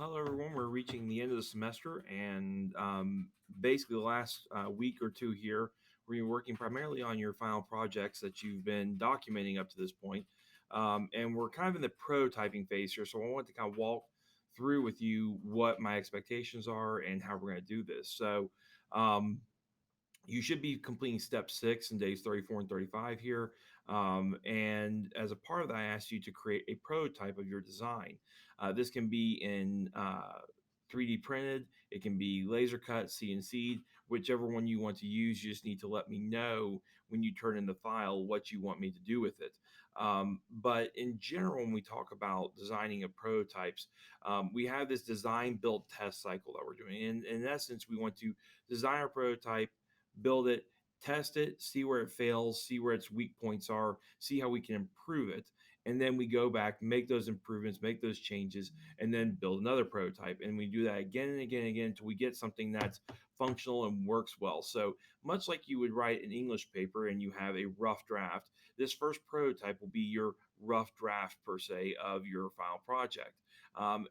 Hello, everyone. We're reaching the end of the semester, and basically, the last week or two here, we're working primarily on your final projects that you've been documenting up to this point. And we're kind of in the prototyping phase here, so I want to kind of walk through with you what my expectations are and how we're going to do this. Um, you should be completing step 6 in days 34 and 35 here. And as a part of that, I asked you to create a prototype of your design. This can be in 3D printed, it can be laser cut, CNC'd, whichever one you want to use. You just need to let me know when you turn in the file what you want me to do with it. But in general, when we talk about designing of prototypes, we have this design build test cycle that we're doing. In essence, we want to design our prototype, build it, test it, see where it fails, see where its weak points are, see how we can improve it. And then we go back, make those improvements, make those changes, and then build another prototype. And we do that again and again and again until we get something that's functional and works well. So much like you would write an English paper and you have a rough draft, this first prototype will be your rough draft per se of your final project.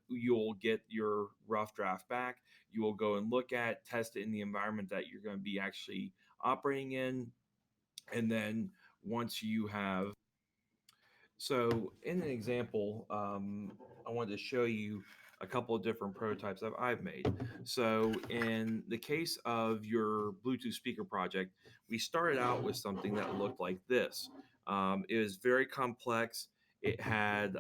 You'll get your rough draft back. You will go and look at, test it in the environment that you're going to be actually operating in. And then once you have, so in an example, I wanted to show you a couple of different prototypes that I've made. So in the case of your Bluetooth speaker project, we started out with something that looked like this. It was very complex. It had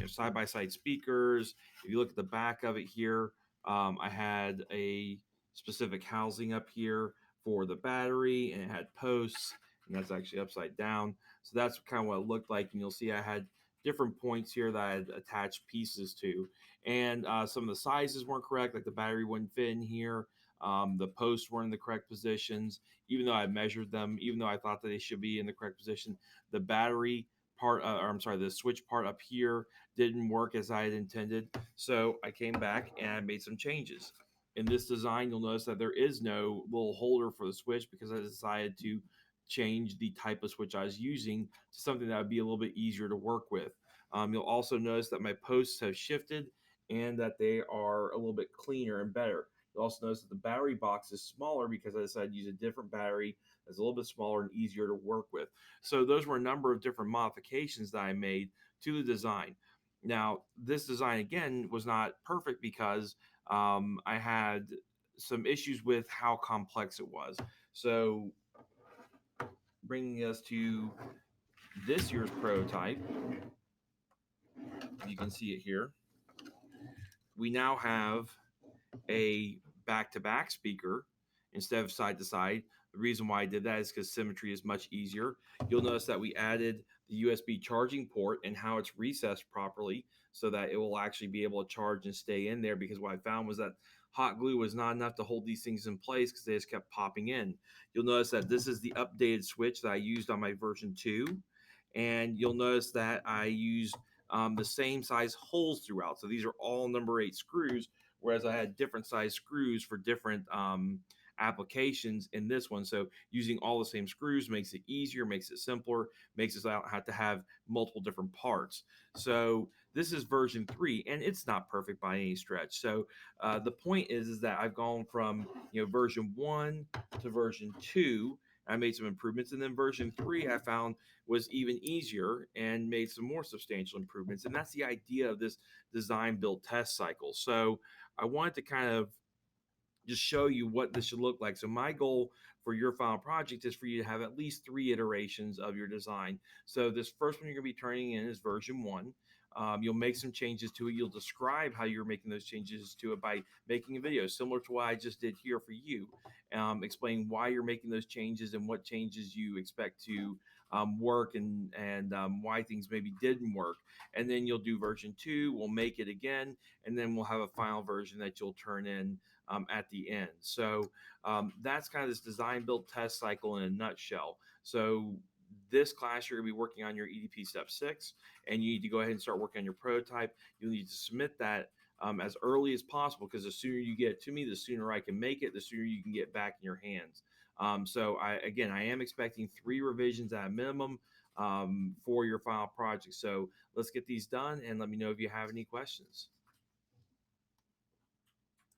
side by side speakers. If you look at the back of it here, I had a specific housing up here for the battery, and it had posts, and that's actually upside down. So that's kind of what it looked like. And you'll see I had different points here that I had attached pieces to. And some of the sizes weren't correct, like the battery wouldn't fit in here. The posts weren't in the correct positions, even though I measured them, even though I thought that they should be in the correct position. The battery part, or I'm sorry, the switch part up here didn't work as I had intended. So I came back and I made some changes. In this design, you'll notice that there is no little holder for the switch because I decided to change the type of switch I was using to something that would be a little bit easier to work with. You'll also notice that my posts have shifted and that they are a little bit cleaner and better. You'll also notice that the battery box is smaller because I decided to use a different battery that's a little bit smaller and easier to work with. So those were a number of different modifications that I made to the design. Now, this design again was not perfect because I had some issues with how complex it was. So bringing us to this year's prototype, you can see it here. We now have a back-to-back speaker instead of side to side. The reason why I did that is because symmetry is much easier. You'll notice that we added the USB charging port and how it's recessed properly so that it will actually be able to charge and stay in there, because what I found was that hot glue was not enough to hold these things in place because they just kept popping in. You'll notice that this is the updated switch that I used on my version 2, and you'll notice that I used the same size holes throughout. So these are all number 8 screws, whereas I had different size screws for different applications in this one. So using all the same screws makes it easier, makes it simpler, makes us not have to have multiple different parts. So this is version 3, and it's not perfect by any stretch. So the point is that I've gone from version 1 to version 2. I made some improvements, and then version 3 I found was even easier and made some more substantial improvements. And that's the idea of this design build test cycle. So I wanted to kind of just show you what this should look like. So my goal for your final project is for you to have at least 3 iterations of your design. So this first one you're going to be turning in is version 1. You'll make some changes to it. You'll describe how you're making those changes to it by making a video similar to what I just did here for you. Explain why you're making those changes and what changes you expect to work, and why things maybe didn't work. And then you'll do version 2. We'll make it again, and then we'll have a final version that you'll turn in at the end. So that's kind of this design build test cycle in a nutshell. So this class, you're going to be working on your EDP step 6, and you need to go ahead and start working on your prototype. You'll need to submit that as early as possible, because the sooner you get it to me, the sooner I can make it, the sooner you can get back in your hands. So I am expecting 3 revisions at a minimum for your final project. So let's get these done, and let me know if you have any questions.